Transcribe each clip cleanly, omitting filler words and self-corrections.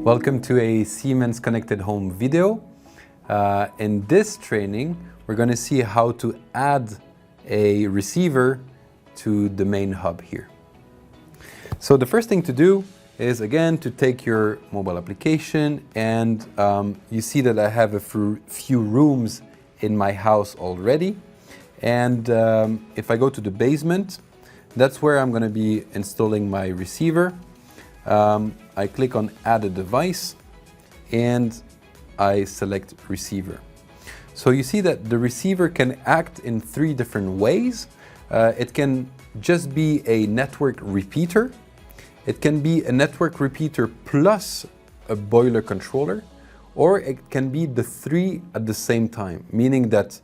Welcome to a Siemens Connected Home video. In this training, we're going to see how to add a receiver to the main hub here. So the first thing to do is, again, to take your mobile application, and you see that I have a few rooms in my house already. And if I go to the basement, that's where I'm going to be installing my receiver. I click on Add a Device and I select Receiver. So you see that the receiver can act in three different ways. It can just be a network repeater. It can be a network repeater plus a boiler controller, or it can be the three at the same time, meaning that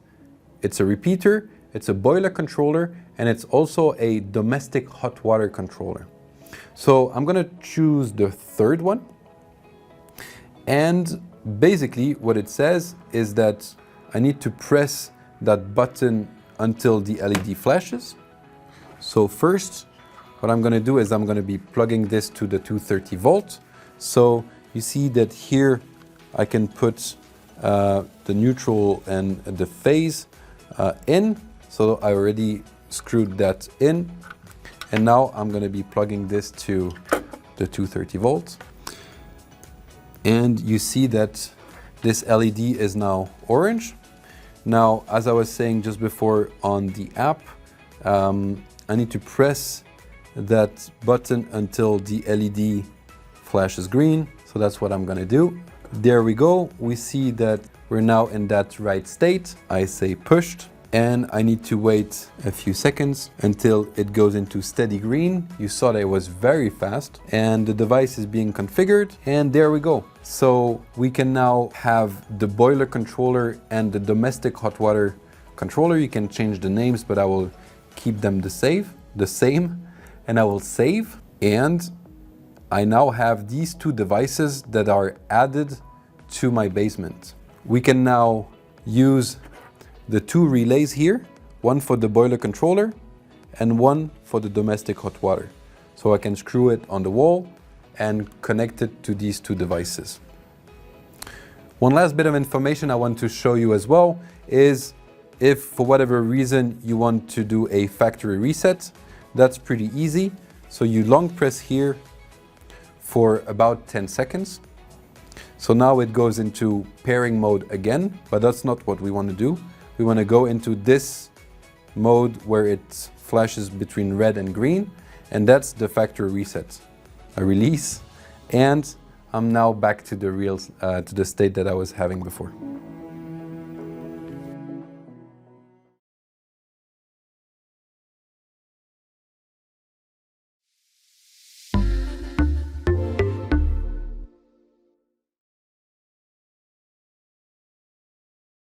it's a repeater, it's a boiler controller, and it's also a domestic hot water controller. So I'm going to choose the third one. And basically what it says is that I need to press that button until the LED flashes. So first, what I'm going to do is I'm going to be plugging this to the 230 volt. So you see that here I can put the neutral and the phase in. So I already screwed that in. And now I'm going to be plugging this to the 230 volts. And you see that this LED is now orange. Now, as I was saying just before on the app, I need to press that button until the LED flashes green. So that's what I'm going to do. There we go. We see that we're now in that right state. I say pushed. And I need to wait a few seconds until it goes into steady green. You saw that it was very fast, and the device is being configured, and there we go. So we can now have the boiler controller and the domestic hot water controller. You can change the names, but I will keep them the same, and I will save. And I now have these two devices that are added to my basement. We can now use the two relays here, one for the boiler controller and one for the domestic hot water. So I can screw it on the wall and connect it to these two devices. One last bit of information I want to show you as well is if for whatever reason you want to do a factory reset, that's pretty easy. So you long press here for about 10 seconds. So now it goes into pairing mode again, but that's not what we want to do. We want to go into this mode where it flashes between red and green, and that's the factory reset. I release, and I'm now back to the state that I was having before.